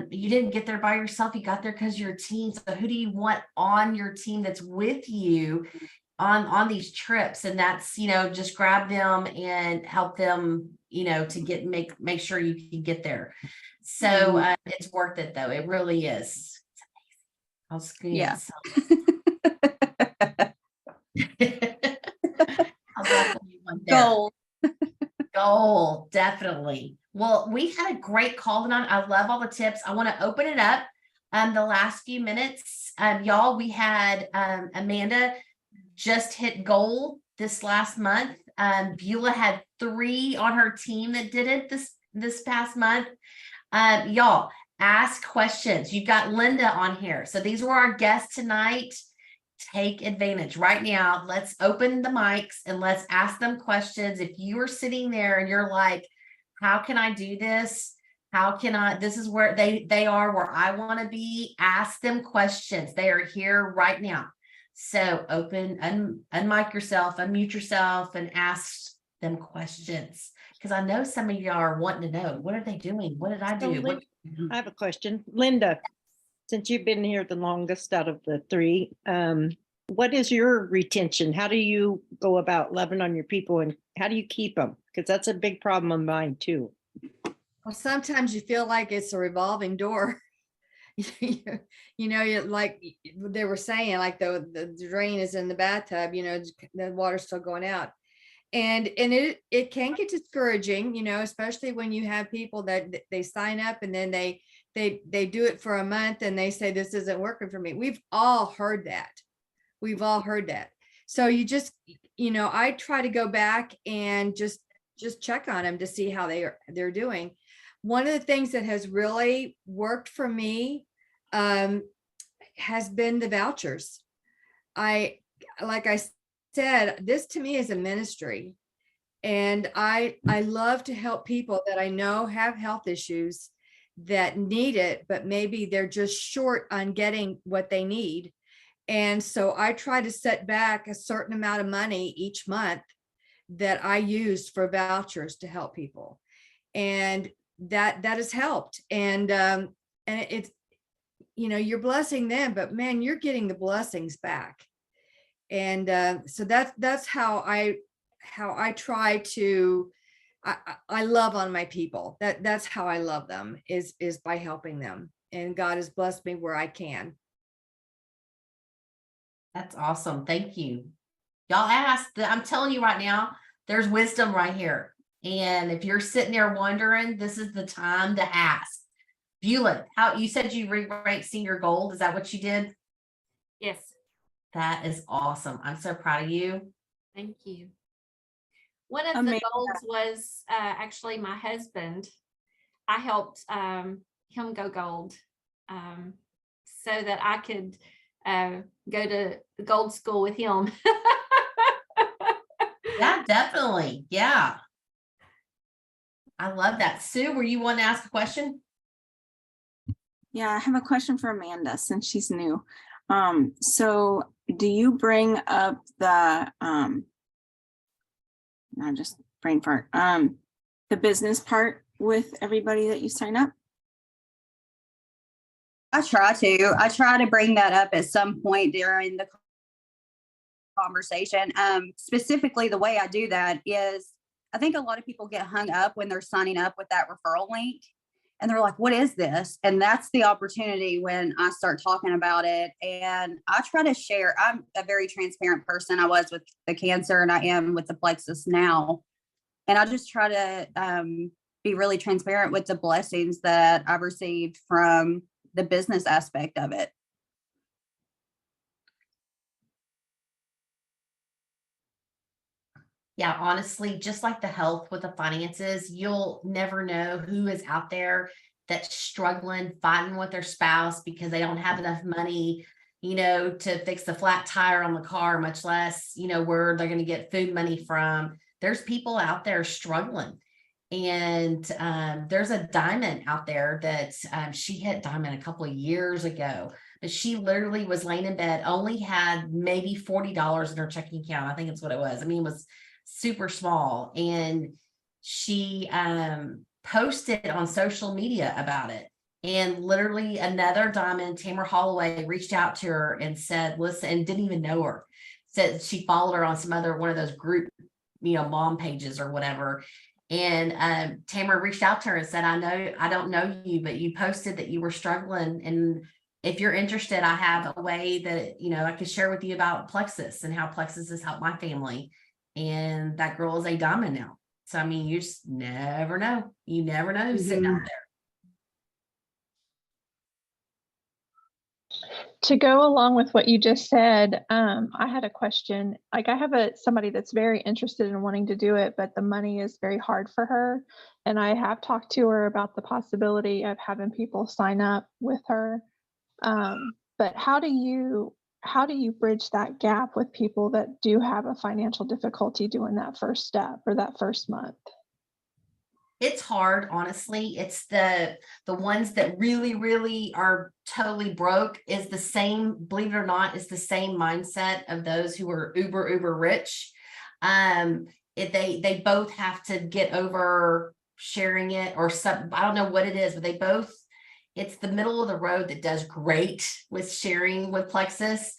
you didn't get there by yourself. You got there because you're a team. So who do you want on your team that's with you on these trips? And that's, just grab them and help them, to make sure you can get there. So it's worth it though. It really is. I'll scream. Yeah. Goal, definitely. Well, we had a great call tonight. I love all the tips. I want to open it up. The last few minutes, y'all, we had Amanda just hit gold this last month. Beulah had 3 on her team that did it this past month. Y'all, ask questions. You've got Linda on here. So these were our guests tonight. Take advantage right now. Let's open the mics and let's ask them questions. If you are sitting there and you're like, how can I do this? How can I, this is where they are where I want to be. Ask them questions. They are here right now. So unmic yourself, unmute yourself and ask them questions. Because I know some of y'all are wanting to know, what are they doing? What did I So do? What, I have a question. Linda, since you've been here the longest out of the three, what is your retention? How do you go about loving on your people and how do you keep them? Because that's a big problem of mine too. Well, sometimes you feel like it's a revolving door. You're like they were saying, like the drain is in the bathtub, the water's still going out. And it can get discouraging, especially when you have people that they sign up and then they do it for a month and they say, this isn't working for me. We've all heard that. So you just, I try to go back and just check on them to see how they're doing. One of the things that has really worked for me has been the vouchers. Like I said, this to me is a ministry. And I love to help people that I know have health issues that need it, but maybe they're just short on getting what they need. And so I try to set back a certain amount of money each month that I use for vouchers to help people. And that has helped. And it's, you're blessing them, but man, you're getting the blessings back. And so that's how I try to, I love on my people. That's how I love them is by helping them. And God has blessed me where I can. that's awesome. Thank you. Y'all asked. I'm telling you right now, there's wisdom right here. And if you're sitting there wondering, this is the time to ask. Beulah, how you said you re-ranked senior gold. Is that what you did? Yes, That is awesome. I'm so proud of you. thank you. One of the Amanda. goals was actually my husband. I helped him go gold so that I could go to gold school with him. Yeah, definitely. Yeah. I love that. Sue, were you wanting to ask a question? Yeah, I have a question for Amanda since she's new. So do you bring up the I'm just brain fart, the business part with everybody that you sign up? I try to bring that up at some point during the conversation. Specifically, the way I do that is I think a lot of people get hung up when they're signing up with that referral link and they're like, what is this? And that's the opportunity when I start talking about it. And I try to share. I'm a very transparent person. I was with the cancer and I am with the plexus now. And I just try to be really transparent with the blessings that I've received from the business aspect of it. Yeah, honestly, just like the health with the finances, you'll never know who is out there that's struggling, fighting with their spouse because they don't have enough money, to fix the flat tire on the car, much less, where they're going to get food money from. There's people out there struggling. And there's a diamond out there that she hit diamond a couple of years ago. But she literally was laying in bed, only had maybe $40 in her checking account. I think it's what it was. I mean, it was super small. And she posted on social media about it. And literally another diamond, Tamara Holloway, reached out to her and said, listen, and didn't even know her. Said she followed her on one of those group, mom pages or whatever. And Tamara reached out to her and said, I don't know you, but you posted that you were struggling. And if you're interested, I have a way that, I could share with you about Plexus and how Plexus has helped my family. And that girl is a diamond now. So, I mean, you just never know. You never know who's sitting out there. To go along with what you just said, I had a question. Like I have somebody that's very interested in wanting to do it, but the money is very hard for her. And I have talked to her about the possibility of having people sign up with her. But how do you bridge that gap with people that do have a financial difficulty doing that first step or that first month? It's hard, honestly. It's the ones that really, really are totally broke is the same, believe it or not, is the same mindset of those who are uber rich. They both have to get over sharing it or some, I don't know what it is, but they both, it's the middle of the road that does great with sharing with Plexus.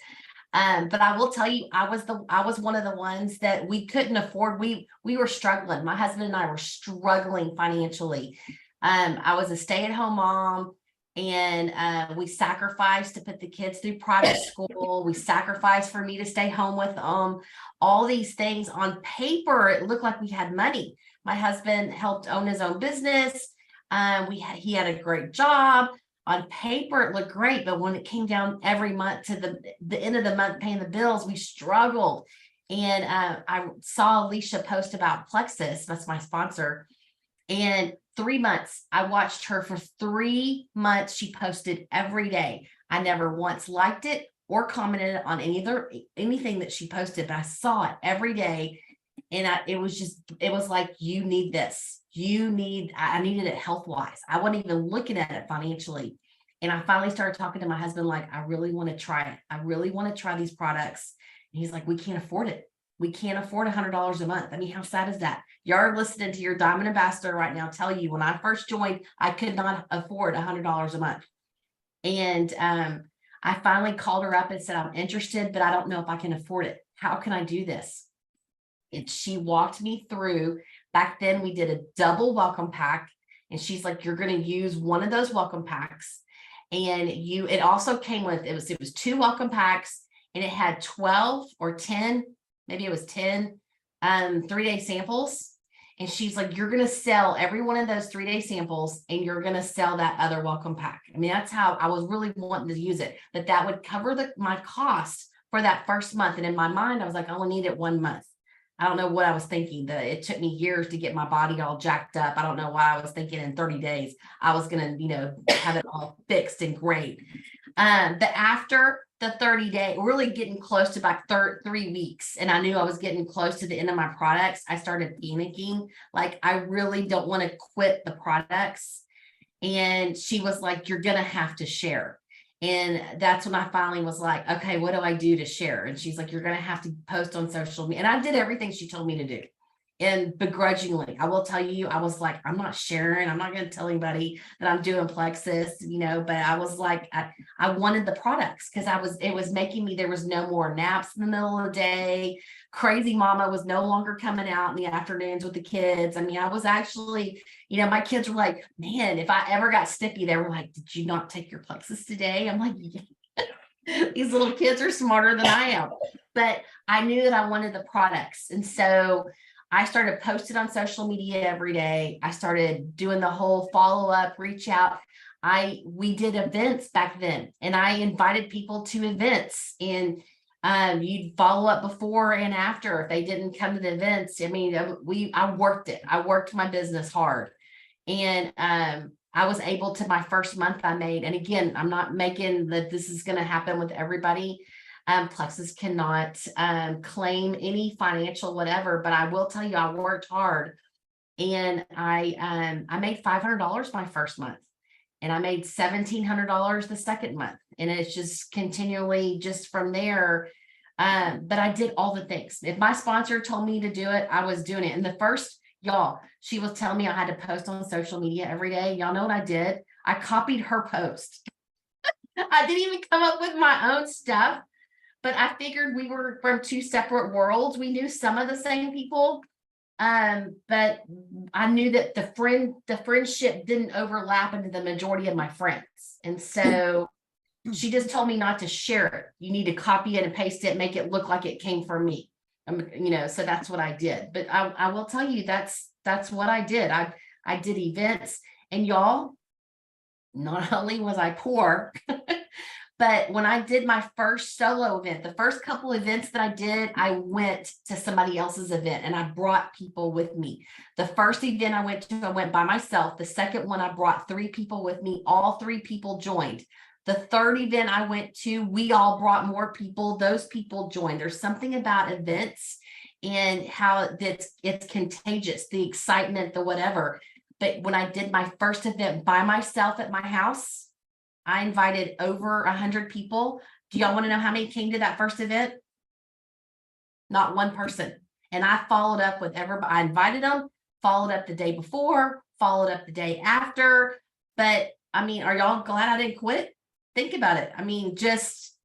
But I will tell you, I was one of the ones that we couldn't afford. We were struggling. My husband and I were struggling financially. I was a stay-at-home mom, and we sacrificed to put the kids through private school. We sacrificed for me to stay home with them. All these things on paper, it looked like we had money. My husband helped own his own business. He had a great job. On paper, it looked great, but when it came down every month to the end of the month paying the bills, we struggled. And I saw Alicia post about Plexus, that's my sponsor. And 3 months, I watched her for 3 months. She posted every day. I never once liked it or commented on anything that she posted, but I saw it every day. And it was like, you need this. I needed it health-wise. I wasn't even looking at it financially. And I finally started talking to my husband, like, I really want to try it. I really want to try these products. And he's like, we can't afford it. We can't afford $100 a month. I mean, how sad is that? You're listening to your Diamond Ambassador right now tell you, when I first joined, I could not afford $100 a month. And I finally called her up and said, I'm interested, but I don't know if I can afford it. How can I do this? And she walked me through. Back then we did a double welcome pack, and she's like, you're going to use one of those welcome packs. And it also came with, it was 2 welcome packs, and it had 12 or 10, maybe it was 10 3-day samples. And she's like, you're going to sell every one of those 3-day samples, and you're going to sell that other welcome pack. I mean, that's how I was really wanting to use it, that would cover my cost for that first month. And in my mind, I was like, I only need it 1 month. I don't know what I was thinking. It took me years to get my body all jacked up. I don't know why I was thinking in 30 days I was going to, have it all fixed and great. But after the 30-day, really getting close to about 3 weeks, and I knew I was getting close to the end of my products, I started panicking. Like, I really don't want to quit the products. And she was like, you're going to have to share. And that's when I finally was like, okay, what do I do to share? And she's like, you're going to have to post on social media. And I did everything she told me to do. And begrudgingly, I will tell you, I was like, I'm not sharing. I'm not going to tell anybody that I'm doing Plexus, but I was like, I wanted the products because it was making me, there was no more naps in the middle of the day. Crazy mama was no longer coming out in the afternoons with the kids. I mean, I was actually, my kids were like, man, if I ever got sticky, they were like, did you not take your Plexus today? I'm like, yeah. These little kids are smarter than I am. But I knew that I wanted the products. And so I started posting on social media every day. I started doing the whole follow-up, reach out. We did events back then, and I invited people to events, and you'd follow up before and after if they didn't come to the events. I mean, I worked it. I worked my business hard, and I was able to, my first month I made, and again, I'm not making that this is going to happen with everybody. Plexus cannot claim any financial whatever, but I will tell you, I worked hard, and I made $500 my first month, and I made $1,700 the second month, and it's just continually just from there. But I did all the things. If my sponsor told me to do it, I was doing it. And the first, she was telling me I had to post on social media every day. Y'all know what I did? I copied her post. I didn't even come up with my own stuff. But I figured we were from 2 separate worlds. We knew some of the same people, but I knew that the friendship didn't overlap into the majority of my friends. And so she just told me not to share it. You need to copy it and paste it, make it look like it came from me. So that's what I did. But I will tell you, that's what I did. I did events, and y'all, not only was I poor, but when I did my first solo event, the first couple events that I did, I went to somebody else's event, and I brought people with me. The first event I went to, I went by myself. The second one, I brought 3 people with me. All 3 people joined. The third event I went to, we all brought more people. Those people joined. There's something about events and how it's contagious, the excitement, the whatever. But when I did my first event by myself at my house, I invited over 100 people. Do y'all want to know how many came to that first event? Not one person. And I followed up with everybody. I invited them, followed up the day before, followed up the day after. But I mean, are y'all glad I didn't quit? Think about it. I mean, just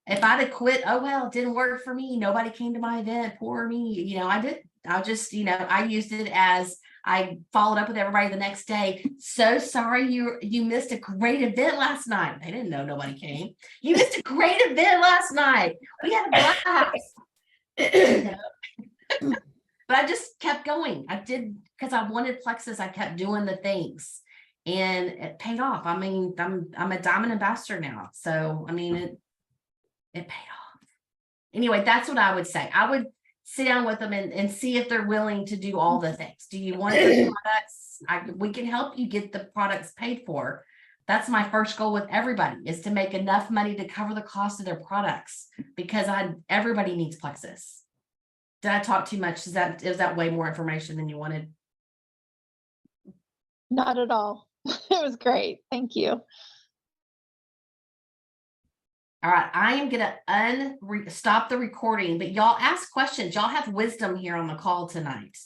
if I'd have quit, oh, well, it didn't work for me. Nobody came to my event. Poor me. You know, I did. I just, you know, I used it as I followed up with everybody the next day. So sorry you missed a great event last night. They didn't know nobody came. You missed a great event last night. We had a blast. But I just kept going. I did because I wanted Plexus. I kept doing the things, and it paid off. I mean, I'm a diamond ambassador now, so I mean it paid off. Anyway, that's what I would say. I would sit down with them and see if they're willing to do all the things. Do you want the products? We can help you get the products paid for. That's my first goal with everybody, is to make enough money to cover the cost of their products, because everybody needs Plexus. Did I talk too much? Is that way more information than you wanted? Not at all. It was great. Thank you. All right, I am gonna stop the recording, but y'all ask questions. Y'all have wisdom here on the call tonight.